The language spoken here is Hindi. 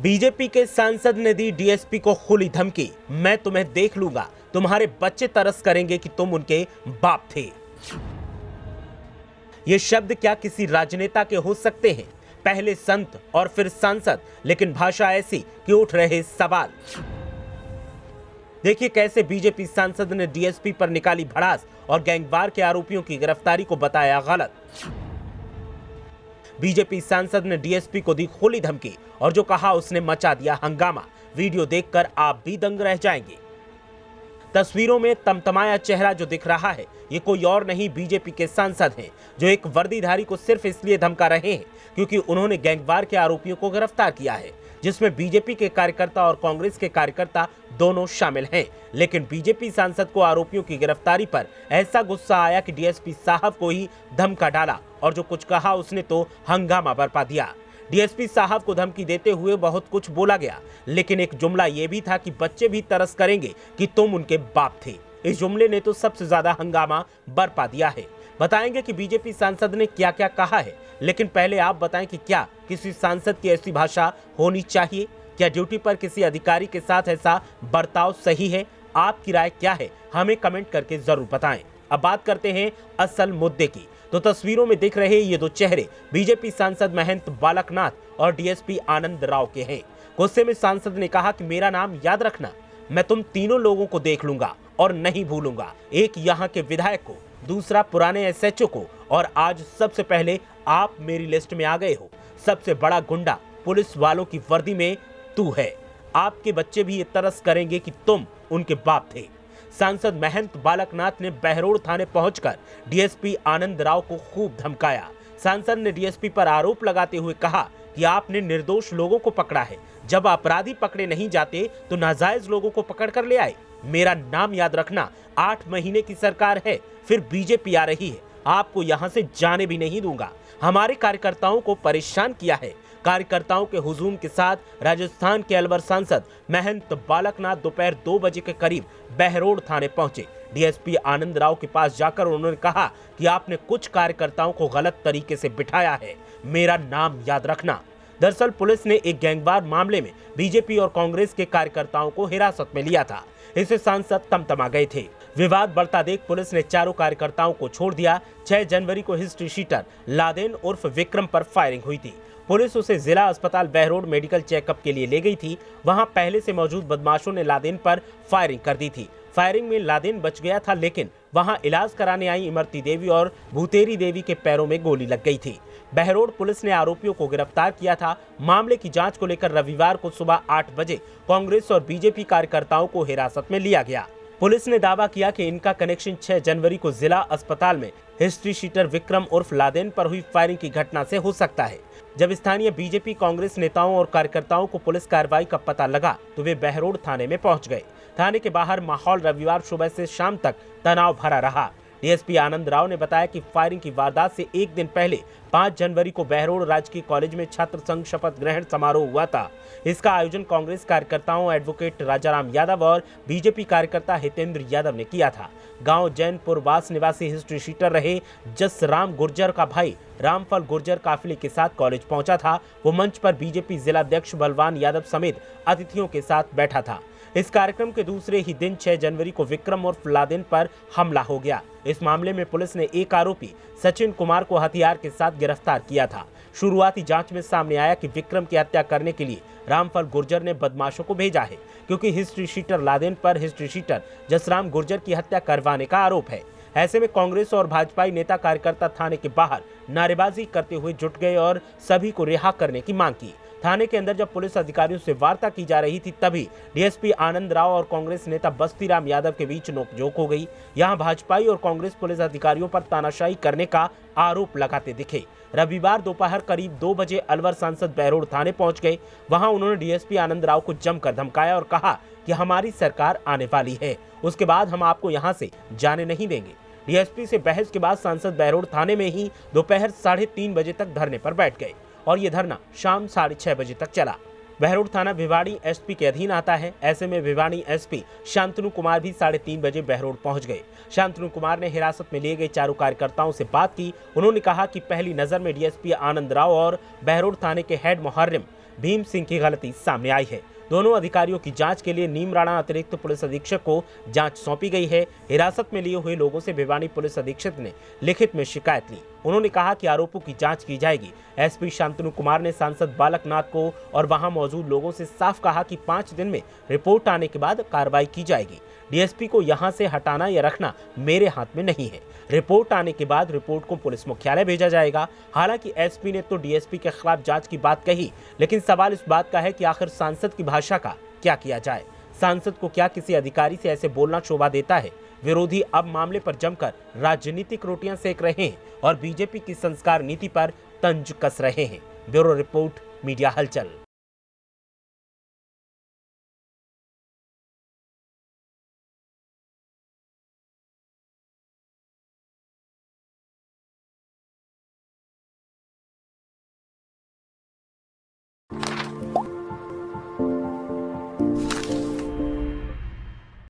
बीजेपी के सांसद ने दी डीएसपी को खुली धमकी, मैं तुम्हें देख लूंगा, तुम्हारे बच्चे तरस करेंगे कि तुम उनके बाप थे। ये शब्द क्या किसी राजनेता के हो सकते हैं? पहले संत और फिर सांसद, लेकिन भाषा ऐसी कि उठ रहे सवाल। देखिए कैसे बीजेपी सांसद ने डीएसपी पर निकाली भड़ास और गैंगवार के आरोपियों की गिरफ्तारी को बताया गलत। बीजेपी सांसद ने डीएसपी को दी खुली धमकी और जो कहा उसने मचा दिया हंगामा। वीडियो देखकर आप भी दंग रह जाएंगे। तस्वीरों में तमतमाया चेहरा जो दिख रहा है ये कोई और नहीं बीजेपी के सांसद हैं, जो एक वर्दीधारी को सिर्फ इसलिए धमका रहे हैं क्योंकि उन्होंने गैंगवार के आरोपियों को गिरफ्तार किया है, जिसमें बीजेपी के कार्यकर्ता और कांग्रेस के कार्यकर्ता दोनों शामिल हैं। लेकिन बीजेपी सांसद को आरोपियों की गिरफ्तारी पर ऐसा गुस्सा आया कि डीएसपी साहब को ही धमका डाला और जो कुछ कहा उसने तो हंगामा बरपा दिया। डीएसपी साहब को धमकी देते हुए बहुत कुछ बोला गया, लेकिन एक जुमला ये भी था कि बच्चे भी तरस करेंगे कि तुम उनके बाप थे। इस जुमले ने तो सबसे ज्यादा हंगामा बरपा दिया है। बताएंगे कि बीजेपी सांसद ने क्या क्या कहा है, लेकिन पहले आप बताएं कि क्या किसी सांसद की ऐसी भाषा होनी चाहिए? क्या ड्यूटी पर किसी अधिकारी के साथ ऐसा बर्ताव सही है? आपकी राय क्या है? हमें कमेंट करके जरूर बताएं। अब बात करते हैं असल मुद्दे की। तो तस्वीरों में दिख रहे ये दो चेहरे बीजेपी सांसद महंत बालकनाथ और डीएसपी आनंद राव के हैं। गुस्से में सांसद ने कहा कि मेरा नाम याद रखना, मैं तुम तीनों लोगों को देख लूंगा और नहीं भूलूंगा। एक यहाँ के विधायक को, दूसरा पुराने एसएचओ को और आज सबसे पहले आप मेरी लिस्ट में आ गए हो। सबसे बड़ा गुंडा पुलिस वालों की वर्दी में तू है। आपके बच्चे भी ये तरस करेंगे कि तुम उनके बाप थे। सांसद महंत बालकनाथ ने बहरोड थाने पहुंचकर डीएसपी आनंद राव को खूब धमकाया। सांसद ने डीएसपी पर आरोप लगाते हुए कहा कि आपने निर्दोष लोगों को पकड़ा है, जब अपराधी पकड़े नहीं जाते तो नाजायज लोगों को पकड़ कर ले आए। मेरा नाम याद रखना, 8 महीने की सरकार है, फिर बीजेपी आ रही है, आपको यहां से जाने भी नहीं दूंगा। हमारे कार्यकर्ताओं को परेशान किया है। कार्यकर्ताओं के हुजूम के साथ राजस्थान के अलवर सांसद महंत बालकनाथ दोपहर 2 बजे के करीब बहरोड थाने पहुंचे। डीएसपी आनंद राव के पास जाकर उन्होंने कहा कि आपने कुछ कार्यकर्ताओं को गलत तरीके से बिठाया है, मेरा नाम याद रखना। दरअसल पुलिस ने एक गैंगवार मामले में बीजेपी और कांग्रेस के कार्यकर्ताओं को हिरासत में लिया था। इससे सांसद तमतमा गए थे। विवाद बढ़ता देख पुलिस ने चारों कार्यकर्ताओं को छोड़ दिया। 6 जनवरी को हिस्ट्री शीटर लादेन उर्फ विक्रम पर फायरिंग हुई थी। पुलिस उसे जिला अस्पताल बहरोड मेडिकल चेकअप के लिए ले गई थी। वहां पहले से मौजूद बदमाशों ने लादेन पर फायरिंग कर दी थी। फायरिंग में लादेन बच गया था, लेकिन वहां इलाज कराने आई इमरती देवी और भूतेरी देवी के पैरों में गोली लग गई थी। बहरोड पुलिस ने आरोपियों को गिरफ्तार किया था। मामले की जांच को लेकर रविवार को सुबह 8 बजे कांग्रेस और बीजेपी कार्यकर्ताओं को हिरासत में लिया गया। पुलिस ने दावा किया कि इनका कनेक्शन 6 जनवरी को जिला अस्पताल में हिस्ट्री शीटर विक्रम उर्फ लादेन पर हुई फायरिंग की घटना से हो सकता है। जब स्थानीय बीजेपी कांग्रेस नेताओं और कार्यकर्ताओं को पुलिस कार्रवाई का पता लगा तो वे बहरोड थाने में पहुंच गए। थाने के बाहर माहौल रविवार सुबह से शाम तक तनाव भरा रहा। डीएसपी आनंद राव ने बताया कि फायरिंग की वारदात से एक दिन पहले 5 जनवरी को बहरोड राजकीय कॉलेज में छात्र संघ शपथ ग्रहण समारोह हुआ था। इसका आयोजन कांग्रेस कार्यकर्ताओं एडवोकेट राजाराम यादव और बीजेपी कार्यकर्ता हितेंद्र यादव ने किया था। गांव जैनपुर वास निवासी हिस्ट्री शीटर रहे जसराम गुर्जर का भाई रामफल गुर्जर काफिले के साथ कॉलेज पहुंचा था। वो मंच पर बीजेपी जिलाध्यक्ष बलवान यादव समेत अतिथियों के साथ बैठा था। इस कार्यक्रम के दूसरे ही दिन 6 जनवरी को विक्रम उर्फ लादेन पर हमला हो गया। इस मामले में पुलिस ने एक आरोपी सचिन कुमार को हथियार के साथ गिरफ्तार किया था। शुरुआती जांच में सामने आया कि विक्रम की हत्या करने के लिए रामफल गुर्जर ने बदमाशों को भेजा है, क्योंकि हिस्ट्री शीटर लादेन पर हिस्ट्री शीटर जसराम गुर्जर की हत्या करवाने का आरोप है। ऐसे में कांग्रेस और भाजपाई नेता कार्यकर्ता थाने के बाहर नारेबाजी करते हुए जुट गए और सभी को रिहा करने की मांग की। थाने के अंदर जब पुलिस अधिकारियों से वार्ता की जा रही थी तभी डीएसपी आनंद राव और कांग्रेस नेता बस्तीराम यादव के बीच नोकझोंक हो गई। यहां भाजपाई और कांग्रेस पुलिस अधिकारियों पर तानाशाही करने का आरोप लगाते दिखे। रविवार दोपहर करीब 2 बजे अलवर सांसद बहरोड थाने पहुंच गए। वहां उन्होंने डीएसपी आनंद राव को जमकर धमकाया और कहा कि हमारी सरकार आने वाली है, उसके बाद हम आपको यहां से जाने नहीं देंगे। डीएसपी से बहस के बाद सांसद बहरोड थाने में ही दोपहर 3:30 बजे तक धरने पर बैठ गए और ये धरना शाम 6:30 बजे तक चला। बहरोड थाना भिवाड़ी एसपी के अधीन आता है। ऐसे में भिवाड़ी एसपी शांतनु कुमार भी 3:30 बजे बहरोड पहुंच गए। शांतनु कुमार ने हिरासत में लिए गए चारों कार्यकर्ताओं से बात की। उन्होंने कहा कि पहली नजर में डीएसपी आनंद राव और बहरोड थाने के हेड मुहर्रिम भीम सिंह की गलती सामने आई है। दोनों अधिकारियों की जांच के लिए नीमराणा अतिरिक्त पुलिस अधीक्षक को जांच सौंपी गई है। हिरासत में लिए हुए लोगों से भिवानी पुलिस अधीक्षक ने लिखित में शिकायत ली। उन्होंने कहा कि आरोपों की जांच की जाएगी। एसपी शांतनु कुमार ने सांसद बालक नाथ को और वहां मौजूद लोगों से साफ कहा कि 5 दिन में रिपोर्ट आने के बाद कार्रवाई की जाएगी। डीएसपी को यहां से हटाना या रखना मेरे हाथ में नहीं है। रिपोर्ट आने के बाद रिपोर्ट को पुलिस मुख्यालय भेजा जाएगा। हालांकि एसपी ने तो डीएसपी के खिलाफ जांच की बात कही, लेकिन सवाल इस बात का है कि आखिर सांसद की भाषा का क्या किया जाए। सांसद को क्या किसी अधिकारी से ऐसे बोलना शोभा देता है? विरोधी अब मामले पर जमकर राजनीतिक रोटियां सेक रहे हैं और बीजेपी की संस्कार नीति पर तंज कस रहे हैं। ब्यूरो रिपोर्ट, मीडिया हलचल।